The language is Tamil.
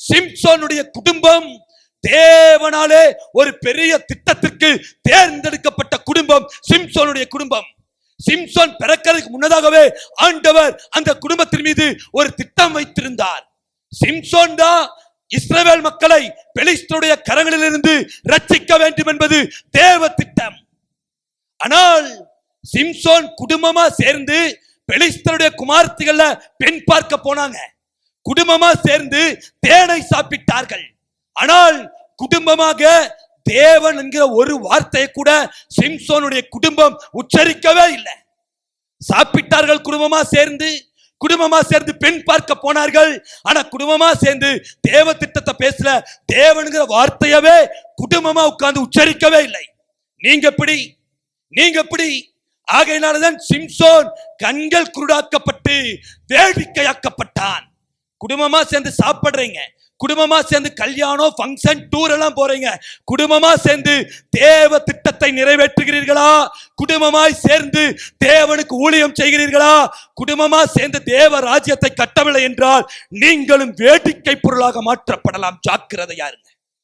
சிம்சோனுடைய குடும்பம் தேவனாலே ஒரு பெரிய திட்டத்திற்கு தேர்ந்தெடுக்கப்பட்ட குடும்பம் சிம்சோனுடைய குடும்பம். சிம்சோன் பிறக்கிறதுக்கு முன்னதாகவே ஆண்டவர் அந்த குடும்பத்தின் மீது ஒரு திட்டம் வைத்திருந்தார். சிம்சோன் தான் இஸ்ரவேல் மக்களை பெலிஸ்தருடைய கரங்களிலிருந்து ரட்சிக்க வேண்டும் என்பது தேவ திட்டம். ஆனால் சிம்சோன் குடும்பமா சேர்ந்து பெலிஸ்தருடைய குமார்த்திகள்ல பெண் பார்க்க போனாங்க. குடும்பமா சேர்ந்து தேனை சாப்பிட்டார்கள். ஆனால் குடும்பமாக தேவன் என்கிற ஒரு வார்த்தையை கூட சிம்சோனுடைய குடும்பம் உச்சரிக்கவே இல்லை. சாப்பிட்டார்கள் குடும்பமா சேர்ந்து பெண் பார்க்க போனார்கள். ஆனா குடும்பமா சேர்ந்து தேவ திட்டத்தை பேசல. தேவன்கிற வார்த்தையவே குடும்பமா உட்கார்ந்து உச்சரிக்கவே இல்லை. நீங்க எப்படி ஆகையினாலதான் சிம்சோன் கண்கள் குருடாக்கப்பட்டு வேடிக்கையாக்கப்பட்டான். குடும்பமா சேர்ந்து சாப்பிடுறீங்க, குடும்பமா சேர்ந்து கல்யாணம், ஃபங்க்ஷன், டூர் எல்லாம் போறீங்க. குடும்பமா சேர்ந்து தேவ திட்டத்தை நிறைவேற்றுகிறீர்களா? குடும்பமாய் சேர்ந்து தேவனுக்கு ஊழியம் செய்கிறீர்களா? குடும்பமா சேர்ந்து தேவ ராஜ்யத்தை கட்டவில்லை என்றால் நீங்களும் வேடிக்கை பொருளாக மாற்றப்படலாம். ஜாக்கிரதையா இருங்க.